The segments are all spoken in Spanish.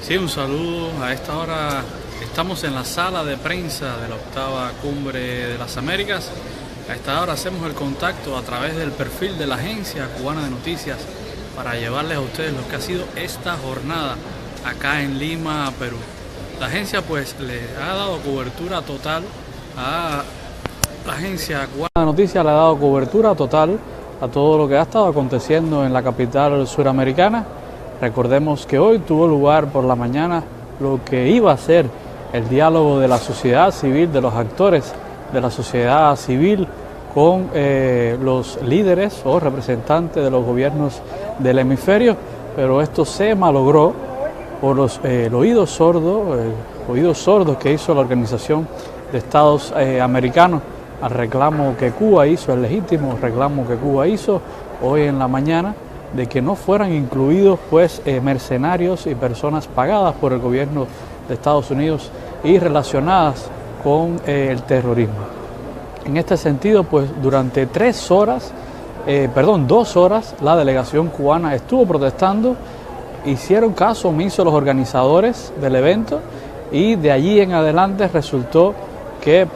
Sí, un saludo. A esta hora estamos en la sala de prensa de la octava Cumbre de las Américas. A esta hora hacemos el contacto a través del perfil de la Agencia Cubana de Noticias para llevarles a ustedes lo que ha sido esta jornada acá en Lima, Perú. La agencia pues le ha dado cobertura total a la Agencia Cubana de Noticias, le ha dado cobertura total a todo lo que ha estado aconteciendo en la capital suramericana. Recordemos que hoy tuvo lugar por la mañana lo que iba a ser el diálogo de la sociedad civil, de los actores de la sociedad civil con los líderes o representantes de los gobiernos del hemisferio, pero esto se malogró por los oídos sordos que hizo la Organización de Estados Americanos al reclamo que Cuba hizo, el legítimo reclamo que Cuba hizo hoy en la mañana, de que no fueran incluidos mercenarios y personas pagadas por el gobierno de Estados Unidos y relacionadas con el terrorismo. En este sentido, pues durante 2 horas, la delegación cubana estuvo protestando, hicieron caso omiso los organizadores del evento y de allí en adelante resultó que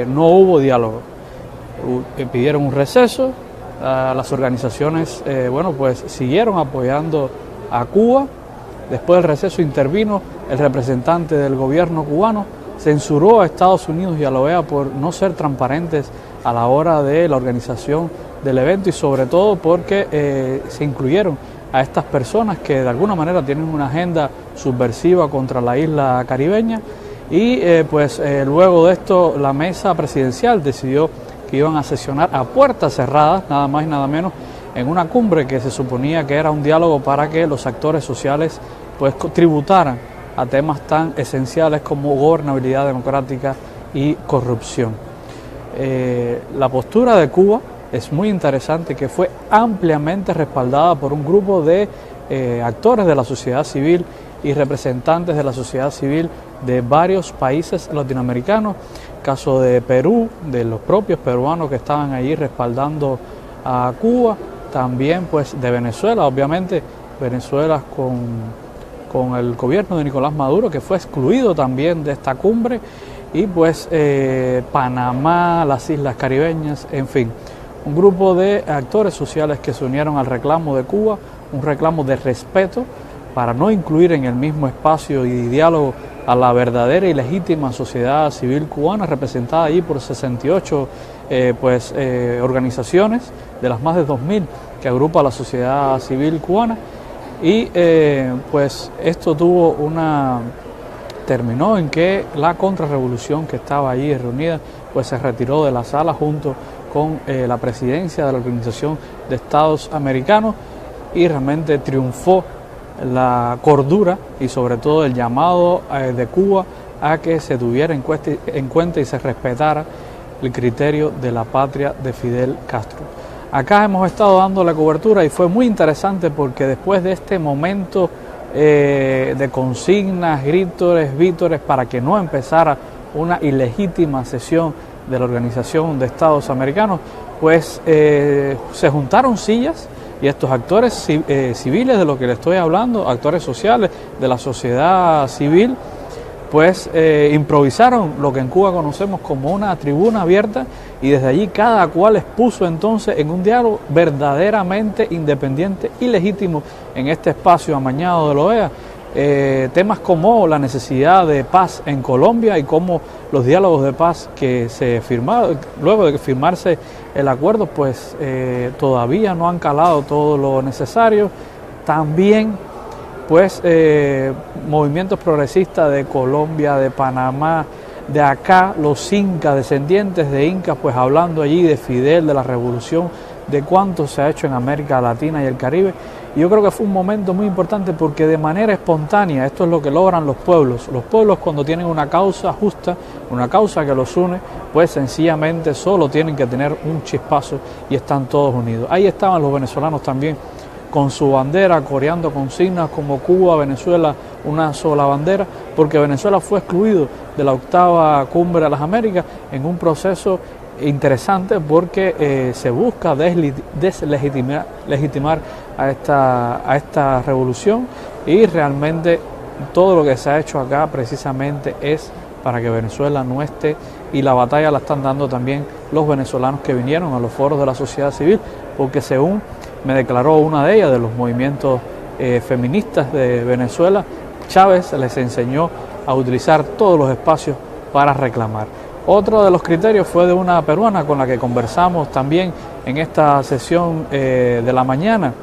no hubo diálogo. Pidieron un receso. Las organizaciones siguieron apoyando a Cuba. Después del receso intervino el representante del gobierno cubano, censuró a Estados Unidos y a la OEA por no ser transparentes a la hora de la organización del evento y sobre todo porque se incluyeron a estas personas que de alguna manera tienen una agenda subversiva contra la isla caribeña y luego de esto la mesa presidencial decidió que iban a sesionar a puertas cerradas, nada más y nada menos, en una cumbre que se suponía que era un diálogo para que los actores sociales tributaran a temas tan esenciales como gobernabilidad democrática y corrupción. La postura de Cuba es muy interesante, que fue ampliamente respaldada por un grupo de actores de la sociedad civil y representantes de la sociedad civil de varios países latinoamericanos, caso de Perú, de los propios peruanos que estaban allí respaldando a Cuba, también de Venezuela, obviamente Venezuela con el gobierno de Nicolás Maduro, que fue excluido también de esta cumbre, y Panamá, las islas caribeñas, en fin, un grupo de actores sociales que se unieron al reclamo de Cuba, un reclamo de respeto para no incluir en el mismo espacio y diálogo a la verdadera y legítima sociedad civil cubana, representada allí por 68 organizaciones de las más de 2.000 que agrupa la sociedad civil cubana. Y esto terminó en que la contrarrevolución que estaba allí reunida se retiró de la sala junto con la presidencia de la Organización de Estados Americanos y realmente triunfó la cordura y sobre todo el llamado de Cuba a que se tuviera en cuenta y se respetara el criterio de la patria de Fidel Castro. Acá hemos estado dando la cobertura y fue muy interesante porque después de este momento de consignas, gritos, vítores para que no empezara una ilegítima sesión de la Organización de Estados Americanos, se juntaron sillas y estos actores civiles de lo que le estoy hablando, actores sociales de la sociedad civil, improvisaron lo que en Cuba conocemos como una tribuna abierta y desde allí cada cual expuso entonces en un diálogo verdaderamente independiente y legítimo en este espacio amañado de la OEA, temas como la necesidad de paz en Colombia y cómo los diálogos de paz que se firmaron, luego de firmarse el acuerdo, todavía no han calado todo lo necesario. También movimientos progresistas de Colombia, de Panamá, de acá, los incas, descendientes de incas, hablando allí de Fidel, de la revolución, de cuánto se ha hecho en América Latina y el Caribe. Y yo creo que fue un momento muy importante porque de manera espontánea, esto es lo que logran los pueblos cuando tienen una causa justa, una causa que los une, sencillamente solo tienen que tener un chispazo y están todos unidos. Ahí estaban los venezolanos también con su bandera, coreando consignas como Cuba, Venezuela, una sola bandera, porque Venezuela fue excluido de la octava Cumbre de las Américas en un proceso interesante porque se busca deslegitimar a esta revolución y realmente todo lo que se ha hecho acá precisamente es para que Venezuela no esté, y la batalla la están dando también los venezolanos que vinieron a los foros de la sociedad civil, porque según me declaró una de ellas, de los movimientos feministas de Venezuela, Chávez les enseñó a utilizar todos los espacios para reclamar. Otro de los criterios fue de una peruana con la que conversamos también en esta sesión de la mañana,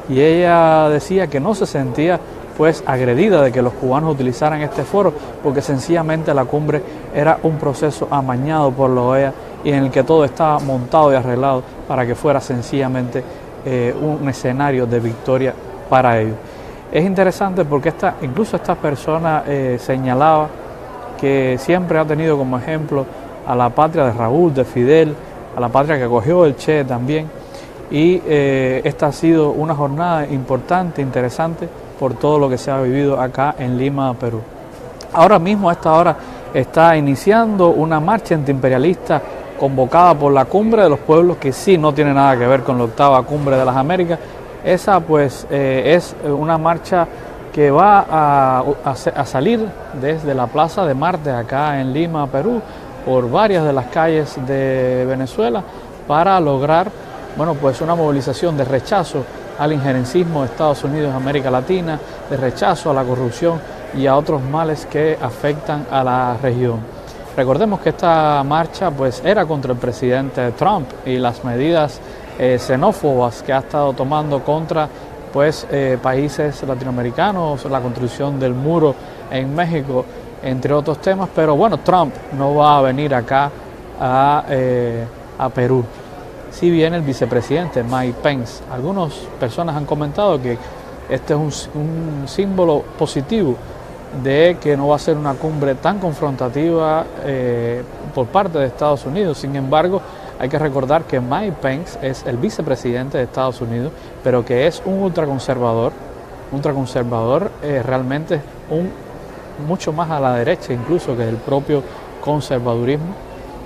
y ella decía que no se sentía pues agredida de que los cubanos utilizaran este foro, porque sencillamente la cumbre era un proceso amañado por la OEA y en el que todo estaba montado y arreglado para que fuera sencillamente un escenario de victoria para ellos. Es interesante porque incluso esta persona señalaba que siempre ha tenido como ejemplo a la patria de Raúl, de Fidel, a la patria que acogió el Che también, y esta ha sido una jornada importante, interesante, por todo lo que se ha vivido acá en Lima, Perú. Ahora mismo, a esta hora, está iniciando una marcha antiimperialista convocada por la Cumbre de los Pueblos, que sí no tiene nada que ver con la 8ª Cumbre de las Américas. Esa pues es una marcha que va a salir desde la Plaza de Marte acá en Lima, Perú, por varias de las calles de Venezuela, para lograr, bueno, pues una movilización de rechazo al injerencismo de Estados Unidos en América Latina, de rechazo a la corrupción y a otros males que afectan a la región. Recordemos que esta marcha pues era contra el presidente Trump y las medidas xenófobas que ha estado tomando contra pues países latinoamericanos, la construcción del muro en México, entre otros temas. Pero bueno, Trump no va a venir acá a Perú. Sí viene el vicepresidente Mike Pence. Algunas personas han comentado que este es un símbolo positivo de que no va a ser una cumbre tan confrontativa por parte de Estados Unidos. Sin embargo, hay que recordar que Mike Pence es el vicepresidente de Estados Unidos, pero que es un ultraconservador realmente mucho más a la derecha incluso que el propio conservadurismo,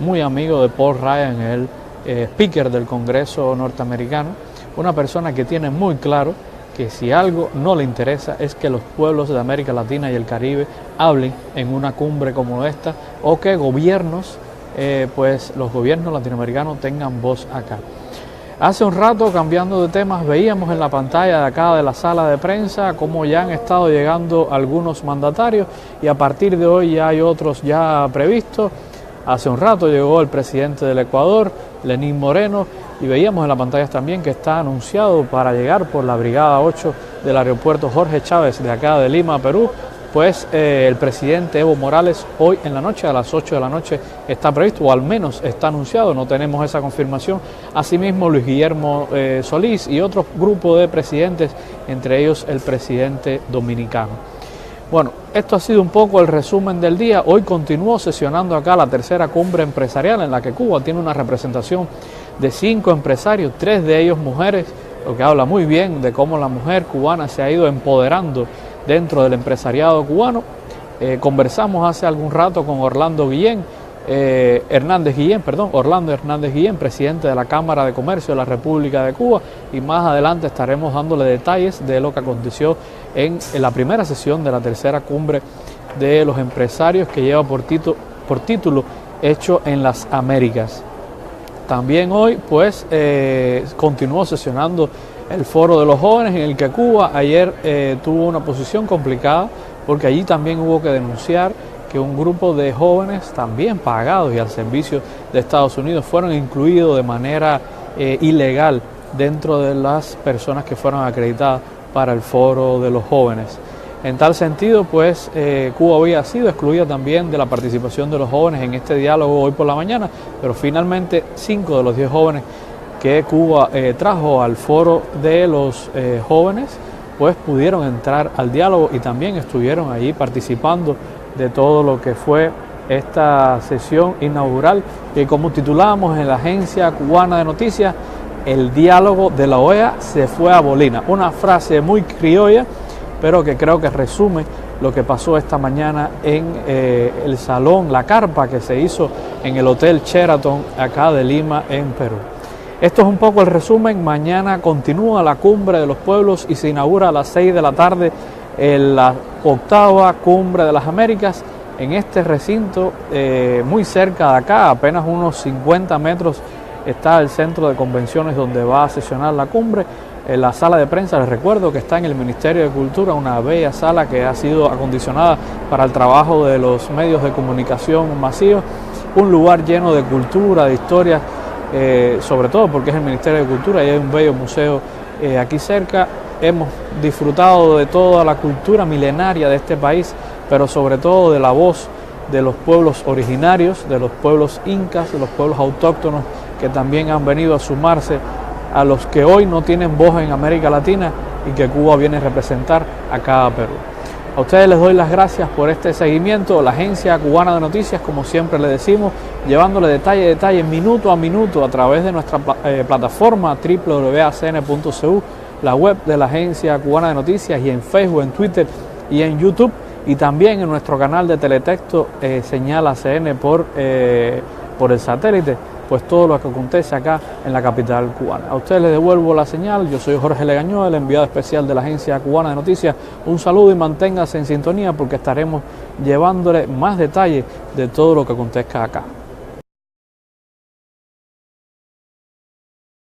muy amigo de Paul Ryan, el speaker del Congreso norteamericano, una persona que tiene muy claro que si algo no le interesa es que los pueblos de América Latina y el Caribe hablen en una cumbre como esta, o que gobiernos, pues los gobiernos latinoamericanos tengan voz acá. Hace un rato, cambiando de temas, veíamos en la pantalla de acá de la sala de prensa cómo ya han estado llegando algunos mandatarios, y a partir de hoy ya hay otros ya previstos. Hace un rato llegó el presidente del Ecuador, Lenín Moreno, y veíamos en la pantalla también que está anunciado para llegar por la Brigada 8 del aeropuerto Jorge Chávez de acá de Lima, Perú, pues el presidente Evo Morales hoy en la noche, a las 8 de la noche, está previsto, o al menos está anunciado, no tenemos esa confirmación. Asimismo, Luis Guillermo Solís y otro grupo de presidentes, entre ellos el presidente dominicano. Bueno, esto ha sido un poco el resumen del día. Hoy continuó sesionando acá la 3ª cumbre empresarial, en la que Cuba tiene una representación de 5 empresarios, 3 de ellos mujeres, lo que habla muy bien de cómo la mujer cubana se ha ido empoderando dentro del empresariado cubano. Conversamos hace algún rato con Orlando Hernández Guillén, presidente de la Cámara de Comercio de la República de Cuba, y más adelante estaremos dándole detalles de lo que aconteció en la primera sesión de la 3ª cumbre de los empresarios, que lleva por título Hecho en las Américas. También hoy pues continuó sesionando el Foro de los Jóvenes, en el que Cuba ayer tuvo una posición complicada, porque allí también hubo que denunciar que un grupo de jóvenes también pagados y al servicio de Estados Unidos fueron incluidos de manera ilegal dentro de las personas que fueron acreditadas para el Foro de los Jóvenes. En tal sentido, pues Cuba había sido excluida también de la participación de los jóvenes en este diálogo hoy por la mañana, pero finalmente 5 de los 10 jóvenes que Cuba trajo al Foro de los Jóvenes, pues pudieron entrar al diálogo y también estuvieron ahí participando de todo lo que fue esta sesión inaugural, que como titulamos en la Agencia Cubana de Noticias, el diálogo de la OEA se fue a bolina. Una frase muy criolla, pero que creo que resume lo que pasó esta mañana en el salón, la carpa que se hizo en el Hotel Sheraton acá de Lima, en Perú. Esto es un poco el resumen. Mañana continúa la Cumbre de los Pueblos y se inaugura a las 6 de la tarde en la octava Cumbre de las Américas, en este recinto muy cerca de acá, apenas unos 50 metros, está el centro de convenciones donde va a sesionar la cumbre. En la sala de prensa, les recuerdo que está en el Ministerio de Cultura, una bella sala que ha sido acondicionada para el trabajo de los medios de comunicación masivos, un lugar lleno de cultura, de historia, sobre todo porque es el Ministerio de Cultura y hay un bello museo aquí cerca. Hemos disfrutado de toda la cultura milenaria de este país, pero sobre todo de la voz de los pueblos originarios, de los pueblos incas, de los pueblos autóctonos que también han venido a sumarse a los que hoy no tienen voz en América Latina y que Cuba viene a representar acá a Perú. A ustedes les doy las gracias por este seguimiento. La Agencia Cubana de Noticias, como siempre le decimos, llevándole detalle a detalle, minuto a minuto, a través de nuestra plataforma www.acn.cu, la web de la Agencia Cubana de Noticias, y en Facebook, en Twitter y en YouTube, y también en nuestro canal de teletexto Señal ACN por el satélite, pues todo lo que acontece acá en la capital cubana. A ustedes les devuelvo la señal. Yo soy Jorge Legañó, el enviado especial de la Agencia Cubana de Noticias. Un saludo y manténgase en sintonía porque estaremos llevándole más detalles de todo lo que acontezca acá.